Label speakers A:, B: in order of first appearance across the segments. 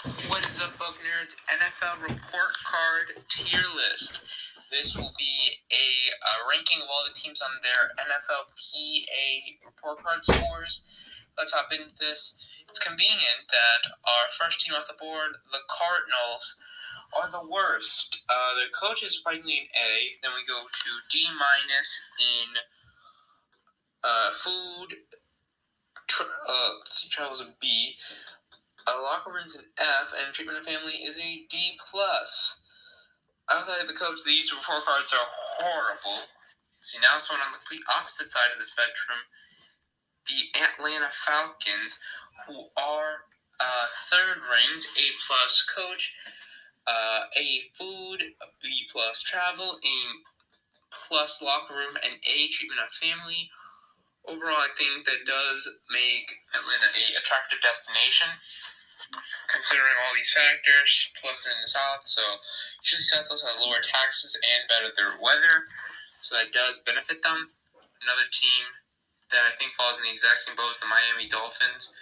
A: What is up, Bug Nerds? NFL report card tier list. This will be a ranking of all the teams on their NFLPA report card scores. Let's hop into this. It's convenient that our first team off the board, the Cardinals, are the worst. Their coach is surprisingly an A. Then we go to D- in food. Travels a B. Locker room's an F, and treatment of family is a D+. Outside of the coach, these report cards are horrible. See, now someone on the complete opposite side of the spectrum, the Atlanta Falcons, who are third-ranked, A+ coach, A food, a B+ travel, A+ locker room, and A treatment of family. Overall, I think that does make Atlanta a attractive destination, considering all these factors. Plus, they're in the South, so usually South also have lower taxes and better their weather, so that does benefit them. Another team that I think falls in the exact same boat as the Miami Dolphins,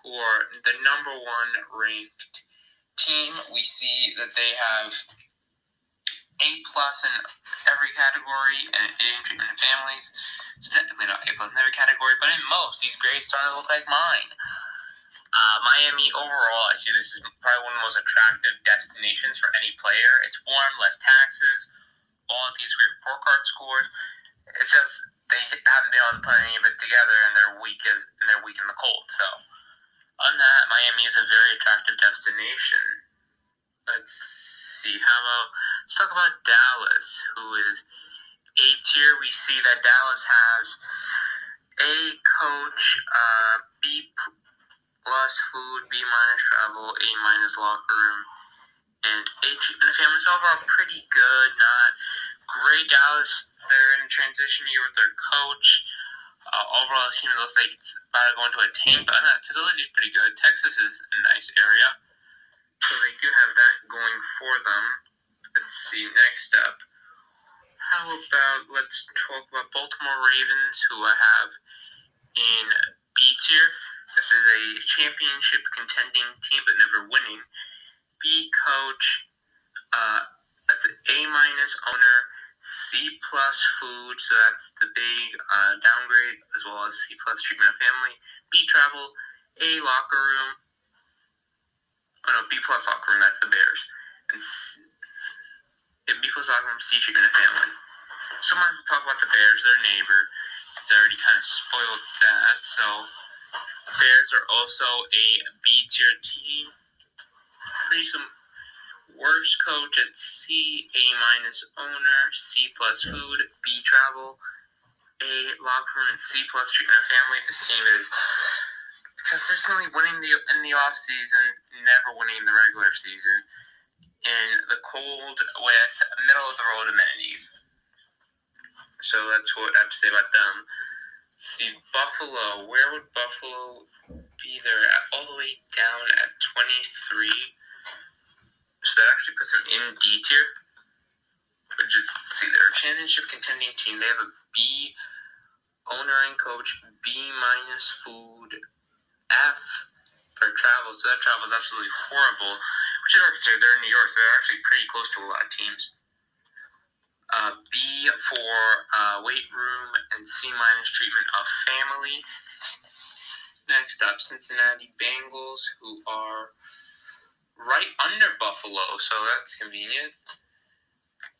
A: who are the number one ranked team. We see that they have A+ in every category and A in treatment of families. It's technically not A+ in every category, but in most, these grades starting to look like mine. Miami overall, I see this is probably one of the most attractive destinations for any player. It's warm, less taxes, all of these great report card scores. It's just they haven't been able to put any of it together, and they're weak in the cold. So, on that, Miami is a very attractive destination. Let's see. Let's talk about Dallas, who is A tier. We see that Dallas has A coach, B+ food, B- travel, A- locker room, and A treatment of family. So overall, pretty good. Not great. Dallas, they're in a transition year with their coach. Overall, the team looks like it's about to go into a tank, but the facility is pretty good. Texas is a nice area, so they do have that going for them. Let's see, next up. Let's talk about Baltimore Ravens, who I have in B tier. This is a championship contending team, but never winning. B coach, that's an A- owner, C+ food, so that's the big downgrade, as well as C+ treatment of family. B travel, A locker room. B+ locker room, that's the Bears. And B+ locker room, C treatment of family. Someone to talk about the Bears, their neighbor, since I already kind of spoiled that. So, Bears are also a B tier team. Pretty some worst coach at C, A- owner, C+ food, B travel, A locker room, and C+ treatment of family. This team is consistently winning in the off season, never winning in the regular season, in the cold with middle of the road amenities. So that's what I have to say about them. Let's see, Buffalo. Where would Buffalo be? They're all the way down at 23. So that actually puts them in D tier. Which is, let's see, they're a championship contending team. They have a B owner and coach, B- food, F for travel. So that travel is absolutely horrible. Which is hard to say. They're in New York, so they're actually pretty close to a lot of teams. B for weight room and C- treatment of family. Next up, Cincinnati Bengals, who are right under Buffalo, so that's convenient.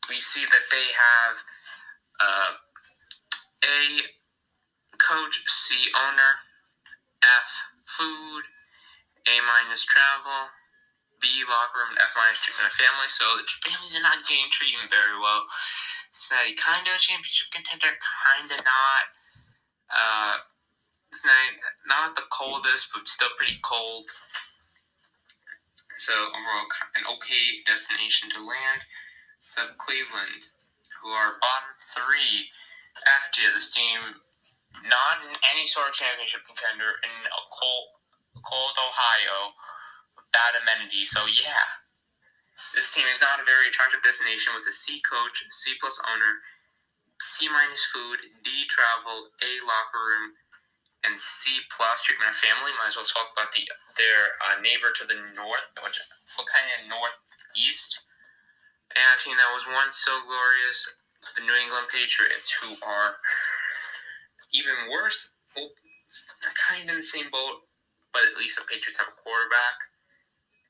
A: We see that they have A coach, C owner, F food, A- travel, B locker room, and F- treatment of family. So the families are not getting treated very well. Cincinnati kind of a championship contender, kind of not. It's not the coldest, but still pretty cold. So overall, an okay destination to land. So Cleveland, who are bottom 3 after this team, not in any sort of championship contender in a cold Ohio, bad amenities. So yeah, this team is not a very attractive destination with a C coach, C+ owner, C- food, D travel, A locker room, and C plus treatment of family. Might as well talk about their neighbor to the north, which look kind of northeast. And a team that was once so glorious, the New England Patriots, who are even worse, kind of in the same boat, but at least the Patriots have a quarterback,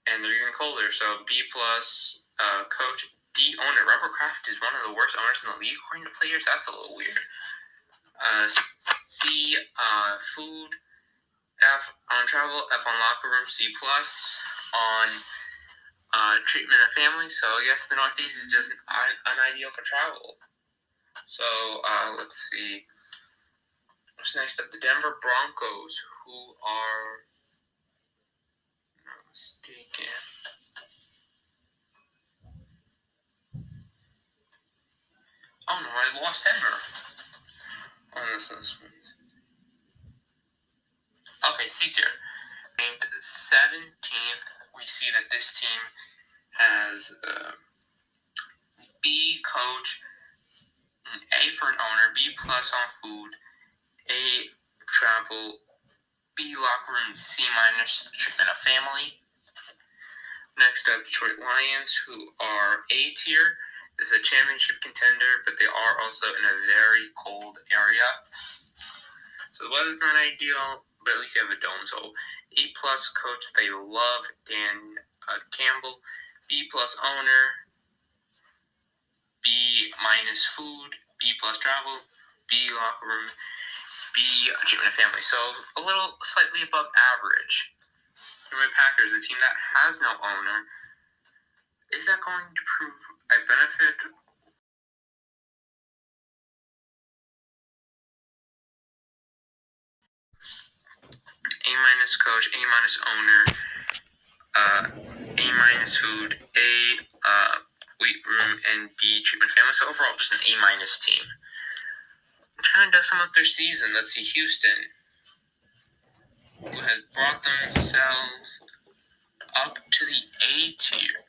A: and they're even colder. So B plus coach. D owner. Robert Kraft is one of the worst owners in the league according to players. That's a little weird. C food. F on travel. F on locker room. C plus on treatment of family. So I guess the Northeast is just unideal for travel. So let's see. What's next up? The Denver Broncos, who are not mistaken. Oh no, I lost Denver on this list. Okay, C tier. Named 17th, we see that this team has B coach, an A for an owner, B plus on food, A travel, B locker room, C minus treatment of family. Next up, Detroit Lions, who are A tier. This is a championship contender, but they are also in a very cold area. So the weather's not ideal, but at least you have a dome. So A plus coach, they love Dan Campbell. B plus owner. B minus food. B plus travel. B locker room. B treatment of family. So a little slightly above average. Green Bay Packers, a team that has no owner. Is that going to prove a benefit? A minus coach, A minus owner, A minus food, A weight room, and B treatment family. So overall, just an A minus team. I'm trying to sum up their season. Let's see, Houston, who has brought themselves up to the A tier.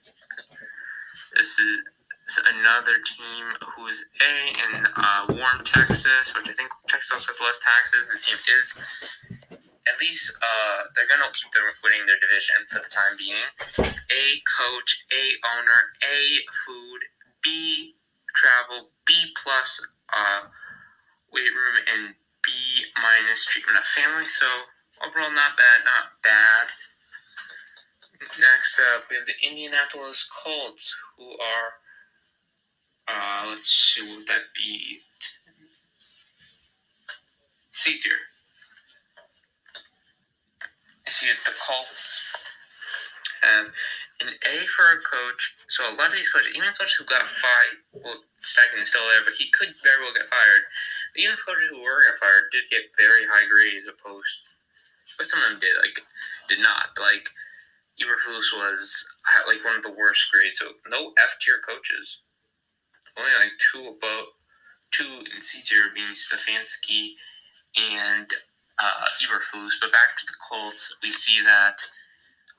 A: This is another team who is A in warm Texas, which I think Texas has less taxes. This team is, at least, they're going to keep them winning their division for the time being. A coach, A owner, A food, B travel, B plus weight room, and B minus treatment of family. So overall, not bad. Next up, we have the Indianapolis Colts, who are, let's see, what would that be? C tier. I see that the Colts have an A for a coach. So a lot of these coaches, even coaches who got fired, well, Steichen is still there, but he could very well get fired. But even coaches who were got fired did get very high grades opposed. But some of them did not. But Eberflus was one of the worst grades. So no F tier coaches. Only two in C tier being Stefanski and Eberflus. But back to the Colts, we see that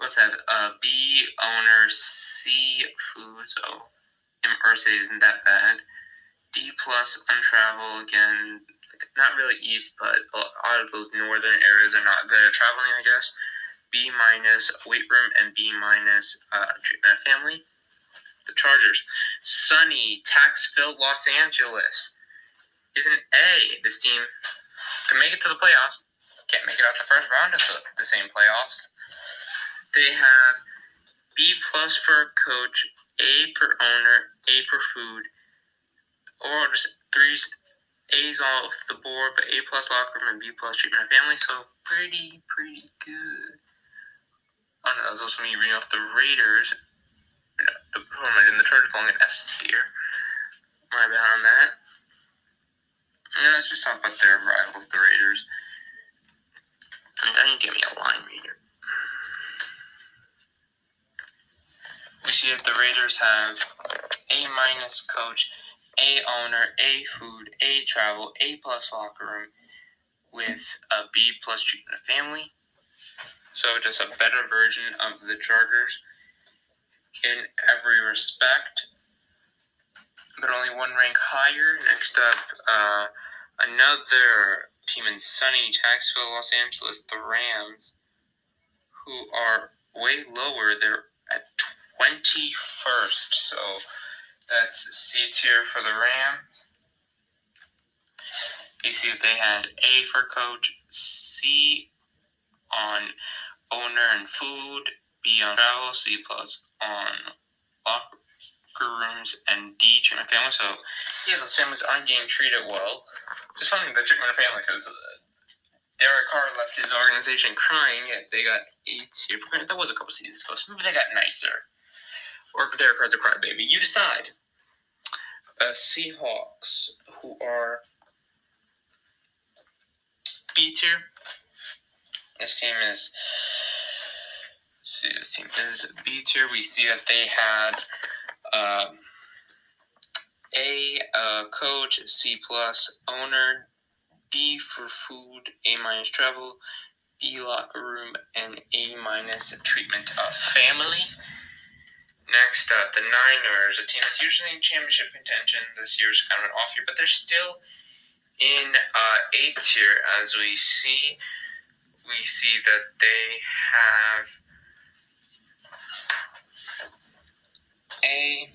A: let's have B owner, C food. So Irsay isn't that bad. D plus on travel, again, not really east, but a lot of those northern areas are not good at traveling, I guess. B minus weight room and B minus treatment of family. The Chargers, sunny, tax-filled Los Angeles, is an A. This team can make it to the playoffs. Can't make it out the first round of the same playoffs. They have B plus for coach, A for owner, A for food, or just three A's off the board, but A plus locker room and B plus treatment of family. So pretty good. Oh no, that was also me reading off the Raiders. The Chargers calling it S tier. My bad on that. And let's just talk about their rivals, the Raiders. And then you give me a line reader. We see that the Raiders have A minus coach, A owner, A food, A travel, A plus locker room, with a B plus treatment of family. So just a better version of the Chargers in every respect, but only one rank higher. Next up, another team in sunny Taxville, Los Angeles, the Rams, who are way lower. They're at 21st, so that's C tier for the Rams. You see that they had A for coach, C on owner and food, B on travel, C plus on locker rooms, and D treatment family. So, yeah, those families aren't getting treated well. It's funny, the treatment of family, because Derek Carr left his organization crying. They got A tier. That was a couple seasons ago, so maybe they got nicer. Or Derek Carr's a crybaby. You decide. Seahawks, who are B tier. This team is B tier. We see that they had A coach, C plus owner, B for food, A minus travel, B locker room, and A minus treatment of family. Next up, the Niners, a team that's usually in championship contention. This year is kind of an off year, but they're still in A tier. As we see that they have A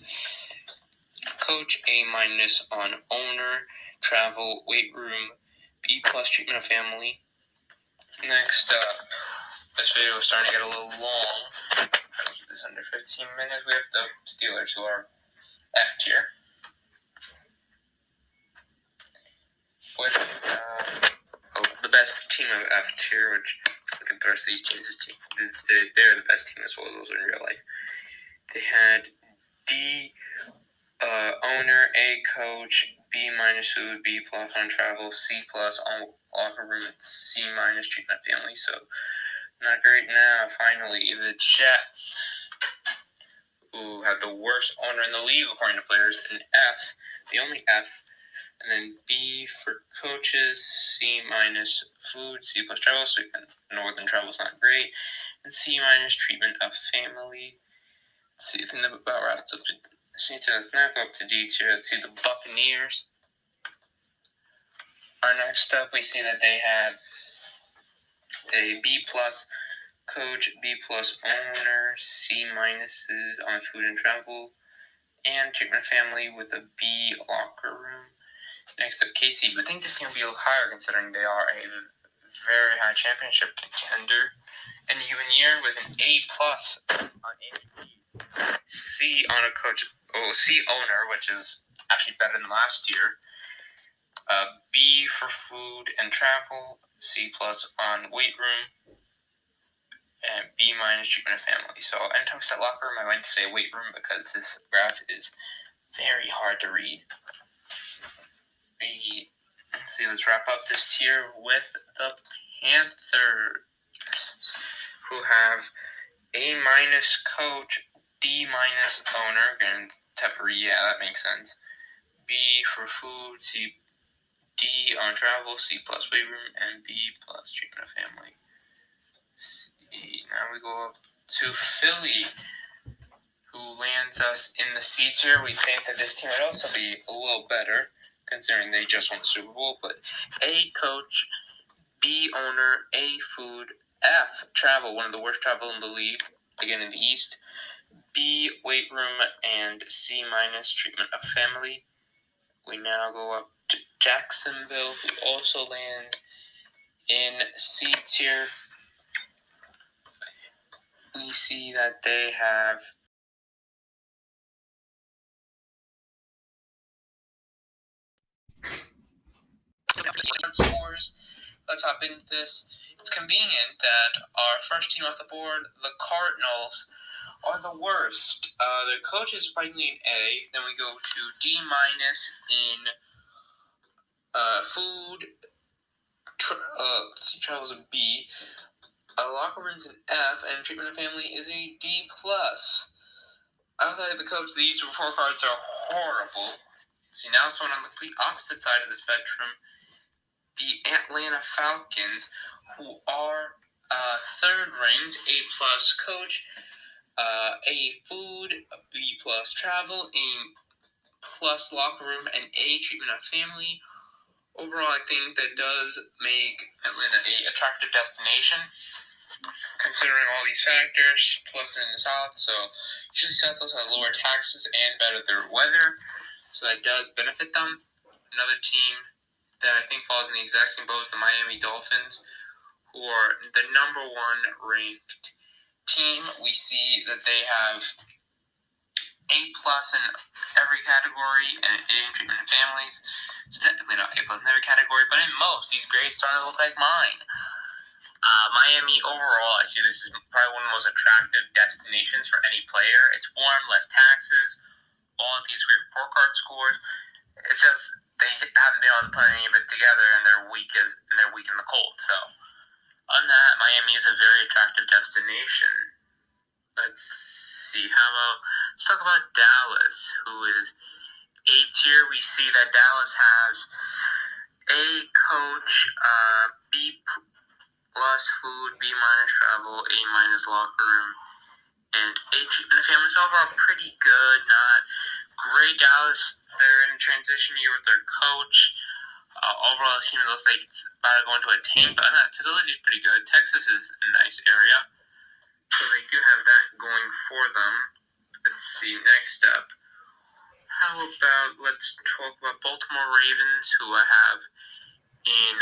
A: coach, A minus on owner, travel, weight room, B plus treatment of family. Next up, this video is starting to get a little long. I'll keep this under 15 minutes. We have the Steelers, who are F tier. With the best team of F tier, which I can thrust these teams as team. They're the best team as well as those in real life. They had D owner, A coach, B minus food, B plus on travel, C plus on locker room, C minus treatment family. So not great now. Finally, the Jets, who have the worst owner in the league according to players, an F, the only F, and then B for coaches, C minus food, C plus travel, so northern travel's not great, and C minus treatment of family. Let's see, I think that about wraps up. C tier, let's now go up to D tier. Let's see the Buccaneers. Our next up, we see that they had a B plus coach, B plus owner, C minuses on food and travel, and treatment family with a B locker room. Next up, KC. I think this team will be a little higher considering they are a very high championship contender. In a given year with an A plus on A, C on a coach, C owner, which is actually better than last year. B for food and travel, C plus on weight room, and B minus treatment of family. So anytime I said locker room, I went to say weight room because this graph is very hard to read. Let's see, let's wrap up this tier with the Panthers, who have A minus coach, D minus owner, again, Tepper, yeah, that makes sense. B for food, C, D on travel, C plus weight room, and B plus treatment of family. Now we go up to Philly, who lands us in the C tier. We think that this team would also be a little better, considering they just won the Super Bowl, but A coach, B owner, A food, F travel, one of the worst travel in the league, again in the East, B weight room, and C minus treatment of family. We now go up to Jacksonville, who also lands in C tier. We see that they have scores. Let's hop into this. It's convenient that our first team off the board, the Cardinals, are the worst. The coach is surprisingly an A. Then we go to D minus in food. Travels a B. Locker room's an F, and treatment of family is a D plus. Outside of the coach, these report cards are horrible. See, now someone on the complete opposite side of the spectrum, the Atlanta Falcons, who are third ranked, A plus coach, A food, B plus travel, A plus locker room, and A treatment of family, overall, I think that does make Atlanta a attractive destination, considering all these factors. Plus, they're in the South, so usually South also have lower taxes and better their weather, so that does benefit them. Another team that I think falls in the exact same boat as the Miami Dolphins, who are the number one ranked team. We see that they have A+ in every category and A in treatment of families. It's technically not A+ in every category, but in most, these grades starting to look like mine. Miami overall, I see this is probably one of the most attractive destinations for any player. It's warm, less taxes, all of these great report card scores. It's just they haven't been able to put any of it together, and they're weak in the cold. So, on that, Miami is a very attractive destination. Let's see. Let's talk about Dallas, who is A tier. We see that Dallas has A coach, B+ food, B- travel, A- locker room, and A treatment of family. So overall, pretty good. Not great. Dallas, they're in a transition year with their coach. Overall, the team looks like it's about to go into a tank, but that facility is pretty good. Texas is a nice area, so they do have that going for them. Let's see, next up. Let's talk about Baltimore Ravens, who I have in